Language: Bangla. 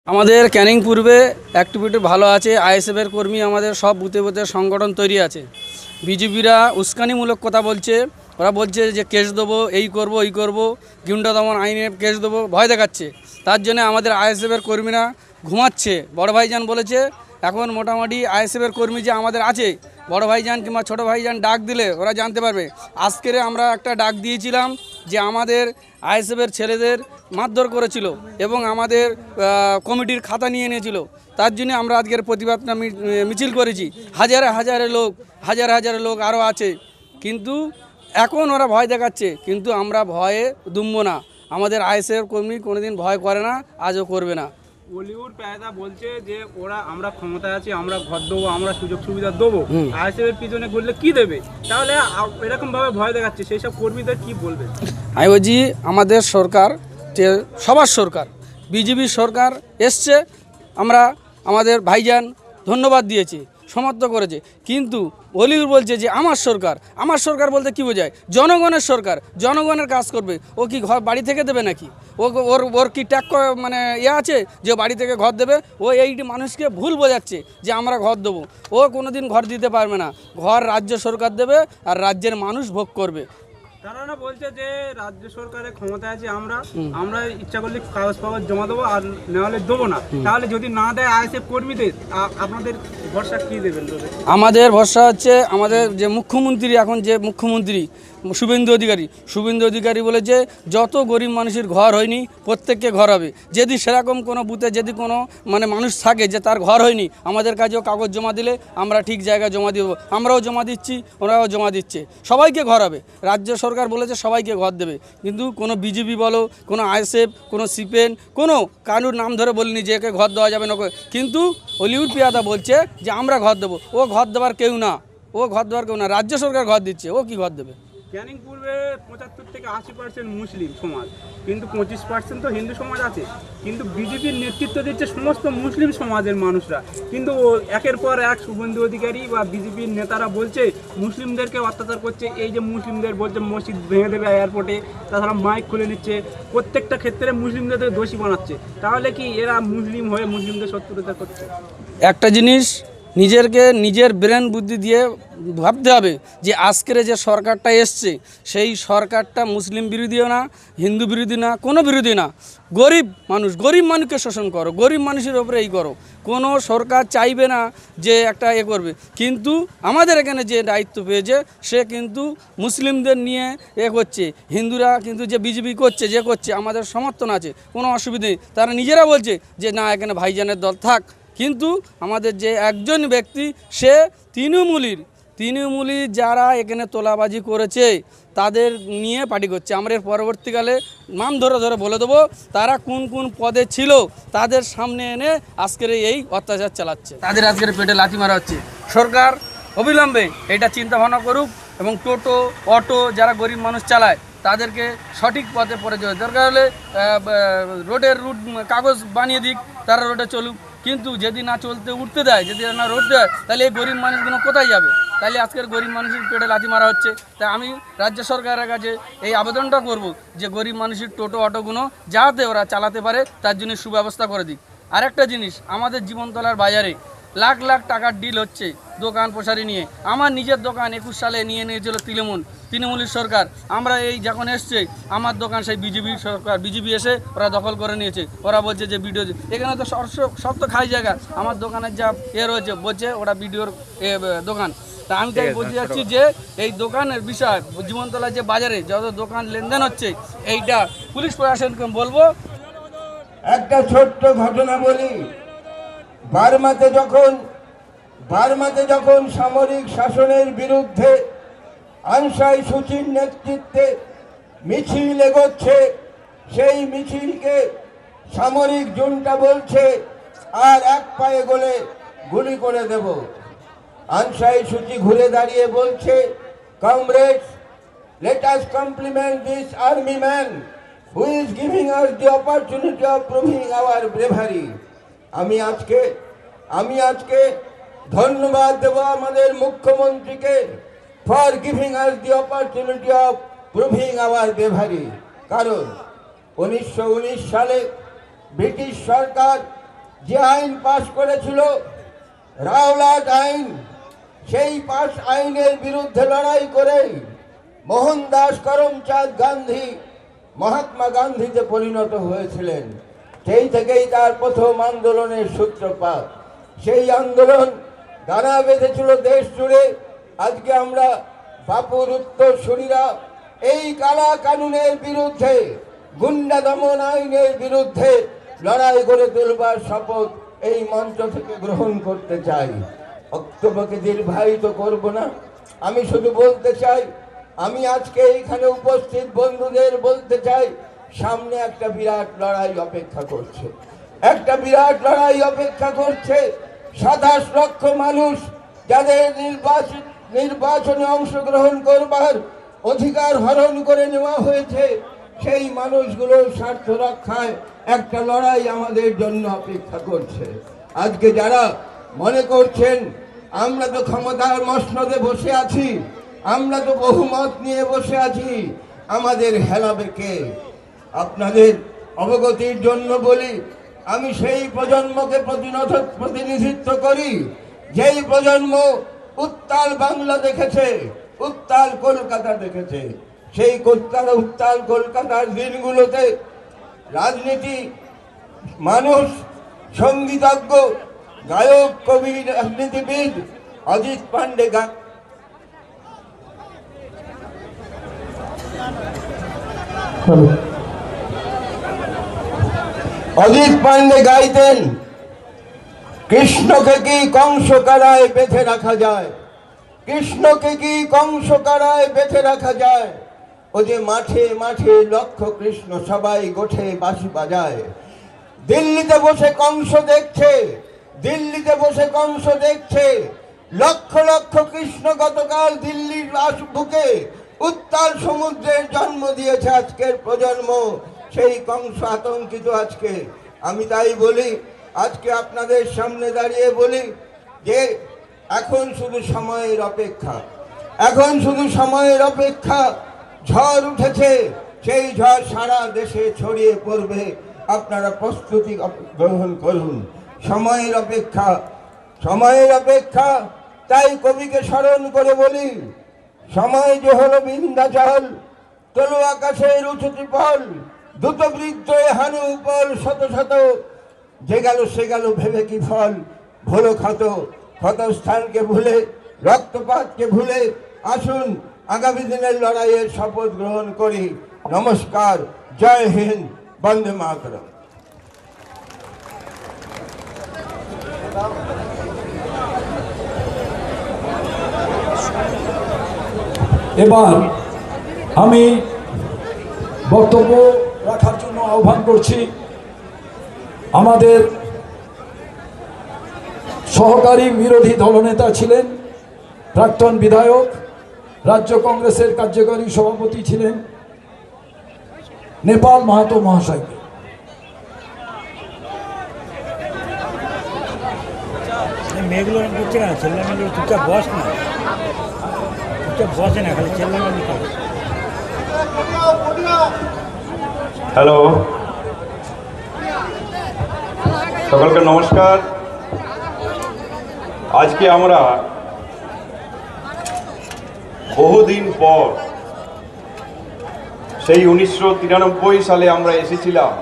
আমাদের ক্যানিং পূর্বে অ্যাক্টিভিটি ভালো আছে। আইএসএফের কর্মী আমাদের সব বুথে বুথে সংগঠন তৈরি আছে। বিজেপিরা উস্কানিমূলক কথা বলছে, ওরা বলছে যে কেস দেবো, এই করব ওই করব, গুন্ডা দমন আইনে কেস দেবো, ভয় দেখাচ্ছে। তার জন্য আমাদের আইএসএফের কর্মীরা ঘুমাচ্ছে। বড় ভাইজান বলেছে এখন মোটামুটি আইএসএফের কর্মী যে আমাদের আছে, বড় ভাইজান কিংবা ছোটো ভাইজান ডাক দিলে ওরা জানতে পারবে। আজকের আমরা একটা ডাক দিয়েছিলাম যে আমাদের আইএসএফের ছেলেদের মারধর করেছিল এবং আমাদের কমিটির খাতা নিয়ে নিয়েছিল। তার জন্য আমরা আজকের প্রতিবাদটা মিছিল করেছি। হাজারে হাজারে লোক আরও আছে, কিন্তু এখন ওরা ভয় দেখাচ্ছে, কিন্তু আমরা ভয়ে দুমবো না। আমাদের আইএসএফ কর্মী কোনোদিন ভয় করে না, আজও করবে না। বলিউড প্যাদা বলছে যে ওরা আমরা ক্ষমতায় আছি, আমরা ঘর দেবো, আমরা সুযোগ সুবিধা দেবো, আইএসএফ এর পিছনে ঘুরলে কি দেবে? তাহলে এরকম ভাবে ভয় দেখাচ্ছে, সেই সব কর্মীদের কি বলবে? আমি বলছি আমাদের সরকার যে সবার সরকার, বিজেপির সরকার এসছে, আমরা আমাদের ভাইজান ধন্যবাদ দিয়েছি, সমর্থন করেছে। কিন্তু বলিউড বলছে যে আমার সরকার বলতে কি বোঝায়? জনগণের সরকার, জনগণের কাজ করবে। ও কি ঘর বাড়ি থেকে দেবে নাকি? ওর কি ট্যাগ মানে আছে যে বাড়ি থেকে ঘর দেবে? ও এই মানুষকে ভুল বোঝাচ্ছে যে আমরা ঘর দেবো। ও কোনোদিন ঘর দিতে পারবে না। ঘর রাজ্য সরকার দেবে আর রাজ্যের মানুষ ভোগ করবে। তারা বলছে যে রাজ্য সরকারের ক্ষমতায় আছে, আমরা ইচ্ছা করলে কাগজ জমা দেবো আর নাহলে দেবো না। তাহলে যদি না দেয় আইএসএফ কর্মীদের, আপনাদের ভরসা কি দেবেন? আমাদের ভরসা হচ্ছে আমাদের যে মুখ্যমন্ত্রী, এখন যে মুখ্যমন্ত্রী শুভেন্দু অধিকারী বলেছে যত গরিব মানুষের ঘর হয়নি প্রত্যেককে ঘর হবে। যদি সেরকম কোনো বুথে যদি কোনো মানে মানুষ থাকে যে তার ঘর হয়নি, আমাদের কাছেও কাগজ জমা দিলে আমরা ঠিক জায়গায় জমা দেবো। আমরাও জমা দিচ্ছি, ওরাও জমা দিচ্ছে, সবাইকে ঘর হবে। রাজ্য সরকার বলেছে সবাইকে ঘর দেবে, কিন্তু কোনো বিজেপি বলো, কোনো আইএসএফ, কোনো সিপিএম, কোনো কারুর নাম ধরে বলিনি যে একে ঘর দেওয়া যাবে না। কিন্তু বলিউড পিয়াদা বলছে যে আমরা ঘর দেবো। ও ঘর দেওয়ার কেউ না, রাজ্য সরকার ঘর দিচ্ছে, ও কি ঘর দেবে? ক্যানিং পূর্বে 75 থেকে 80% মুসলিম সমাজ, কিন্তু 25% তো হিন্দু সমাজ আছে। কিন্তু বিজেপির নেতৃত্ব দিচ্ছে সমস্ত মুসলিম সমাজের মানুষরা। কিন্তু একের পর এক শুভেন্দু অধিকারী বা বিজেপির নেতারা বলছে মুসলিমদেরকে অত্যাচার করছে। এই যে মুসলিমদের বলছে মসজিদ ভেঙে দেবে এয়ারপোর্টে, তাছাড়া মাইক খুলে নিচ্ছে, প্রত্যেকটা ক্ষেত্রে মুসলিমদের দোষী বানাচ্ছে। তাহলে কি এরা মুসলিম হয়ে মুসলিমদের শত্রুতা করছে? একটা জিনিস নিজের ব্রেন বুদ্ধি দিয়ে ভাবতে হবে যে আজকের যে সরকারটা এসছে সেই সরকারটা মুসলিম বিরোধীও না, হিন্দু বিরোধী না, কোনো বিরোধী না। গরিব মানুষকে শোষণ করো, গরিব মানুষের ওপরে এই করো। কোনো সরকার চাইবে না যে একটা করবে, কিন্তু আমাদের এখানে যে দায়িত্ব পেয়েছে সে কিন্তু মুসলিমদের নিয়ে করছে। হিন্দুরা কিন্তু যে বিজেপি করছে আমাদের সমর্থন আছে, কোনো অসুবিধা নেই। তারা নিজেরা বলছে যে না, এখানে ভাইজানের দল থাক। কিন্তু আমাদের যে একজন ব্যক্তি সে তৃণমূলী যারা এখানে তোলাবাজি করেছে তাদের নিয়ে পার্টি করছে। আমরা এর পরবর্তীকালে নাম ধরে বলে দেবো তারা কোন পদে ছিল, তাদের সামনে এনে আজকের এই অত্যাচার চালাচ্ছে, তাদের আজকের পেটে লাথি মারা হচ্ছে। সরকার অবিলম্বে এটা চিন্তা ভাবনা করুক এবং টোটো অটো যারা গরিব মানুষ চালায় তাদেরকে সঠিক পথে পড়ে যাবে। দরকার হলে রোডের কাগজ বানিয়ে দিক, তারা রোডে চলুক। কিন্তু যদি না চলতে উঠতে দেয়, যদি না রোড দেয়, তাহলে এই গরিব মানুষগুলো কোথায় যাবে? তাহলে আজকের গরিব মানুষের পেটে লাথি মারা হচ্ছে। তাই আমি রাজ্য সরকারের কাছে এই আবেদনটা করব যে গরিব মানুষের টোটো অটোগুলো যাতে ওরা চালাতে পারে তার জন্য সুব্যবস্থা করে দিক। আরেকটা জিনিস, আমাদের জীবনতলার বাজারে লাখ টাকার ডিল হচ্ছে দোকান প্রসারী নিয়ে। আমার নিজের দোকান 21 সালে নিয়ে নিয়েছিল তৃণমূলের সরকার। আমরা এই যখন এসছে আমার দোকান সেই বিজেপি এসে ওরা দখল করে নিয়েছে। ওরা বলছে যে ভিডিও, এখানে তো সব তো খাই জায়গা, আমার দোকানের যা রয়েছে বলছে ওরা ভিডিওর দোকান। তা আমি তাই বলতে যাচ্ছি যে এই দোকানের বিষয়, জীবনতলার যে বাজারে যত দোকান লেনদেন হচ্ছে, এইটা পুলিশ প্রশাসনকে বলবো। একটা ছোট্ট ঘটনা বলি। বার্মাতে যখন সামরিক শাসনের বিরুদ্ধে আং সান সুচির নেতৃত্বে মিছিল এগোচ্ছে, সেই মিছিলকে সামরিক জুনটা বলছে আর এক পায়ে গলে গুলি করে দেব। আং সান সুচি ঘুরে দাঁড়িয়ে বলছে, comrades, let us compliment this army man who is giving us the opportunity of proving our bravery. আমি আজকে ধন্যবাদ দেব আমাদের মুখ্যমন্ত্রীকে for giving us the opportunity of proving our bravery. কারণ 1919 সালে ব্রিটিশ সরকার যে আইন পাশ করেছিল রাওলাট আইন, সেই পাশ আইনের বিরুদ্ধে লড়াই করে মোহনদাস করমচাঁদ গান্ধী মহাত্মা গান্ধীতে পরিণত হয়েছিলেন। সেই থেকেই তার প্রথম আন্দোলনের সূত্রপাত। সেই আন্দোলন দানা বেঁধেছিল দেশ জুড়ে। আজকে আমরা বাপুর উত্তরসূরিরা এই কালা কানুনের বিরুদ্ধে, গুন্ডা দমন আইনের বিরুদ্ধে লড়াই করে তুলবার শপথ এই মঞ্চ থেকে গ্রহণ করতে চাই। বক্তব্যকে দীর্ঘায়িত করব না, আমি শুধু বলতে চাই, আমি আজকে এইখানে উপস্থিত বন্ধুদের বলতে চাই, সামনে একটা বিরাট লড়াই অপেক্ষা করছে। একটা বিরাট লড়াই অপেক্ষা করছে। 27 লক্ষ মানুষ যাদের নির্বাচনে অংশগ্রহণ করবার অধিকার হরণ করে নেওয়া হয়েছে, সেই মানুষগুলোর স্বার্থ রক্ষায় একটা লড়াই আমাদের জন্য অপেক্ষা করছে। আজকে যারা মনে করছেন আমরা তো ক্ষমতার মসনদে বসে আছি, আমরা তো বহুমত নিয়ে বসে আছি, আমাদের হেলাবে কে? আপনাদের অবগতির জন্য বলি, আমি সেই প্রজন্মকে প্রতিনিধিত্ব করি যেই প্রজন্ম উত্তাল বাংলা দেখেছে, উত্তাল কলকাতা দেখেছে। সেই উত্তাল কলকাতার দিনগুলোতে রাজনীতি, মানুষ, সঙ্গীতজ্ঞ, গায়ক, কবি, রাজনীতিবিদ অজিত পান্ডে গাইতেন, কৃষ্ণকে কি কংস কারায় বেঁধে রাখা যায়, কৃষ্ণকে কি কংস কারায় বেঁধে রাখা যায়। ও যে মাঠে মাঠে লক্ষ কৃষ্ণ সবাই গোঠে বাঁশি বাজায়। দিল্লিতে বসে কংস দেখছে, দিল্লিতে বসে কংস দেখছে, লক্ষ লক্ষ কৃষ্ণ গতকাল দিল্লির বুকে উত্তাল সমুদ্রের জন্ম দিয়েছে আজকের প্রজন্ম। সেই কংস আতঙ্কিত আজকে। আমি তাই বলি, আজকে আপনাদের সামনে দাঁড়িয়ে বলি যে এখন শুধু সময়ের অপেক্ষা, এখন শুধু সময়ের অপেক্ষা। ঝড় উঠেছে, সেই ঝড় সারা দেশে ছড়িয়ে পড়বে। আপনারা প্রস্তুতি গ্রহণ করুন। সময়ের অপেক্ষা, সময়ের অপেক্ষা। তাই কবিকে স্মরণ করে বলি, সময় যে হলো বিন্ধ্যাচল, তলু আকাশের উঁচু ত্রিপল, দ্রুত বৃদ্ধ হানু উপল শত শত, যে গেল সে গেল ভেবে কি ফল। ভোলো ক্ষত ক্ষতস্থানকে ভুলে, রক্তপাতকে ভুলে, আসুন আগামী দিনের লড়াইয়ের শপথ গ্রহণ করি। নমস্কার, জয় হিন্দ, বন্দে মাতরম। এবার আমি বক্তব্য রাখার জন্য আহ্বান করছি আমাদের সহকারী বিরোধী দলনেতা ছিলেন, প্রাক্তন বিধায়ক, রাজ্য কংগ্রেসের কার্যকরী সভাপতি ছিলেন নেপাল মাহাতো মহাশয়কে। মেয়েগুলো করছে না, ছেলে মেয়েগুলো চুপচাপ বস না, চুপচাপ বসে না, খালি ছেলে মেয়ে। হ্যালো, সকলকে নমস্কার। আজকে আমরা বহুদিন পর সেই 1993 সালে আমরা এসেছিলাম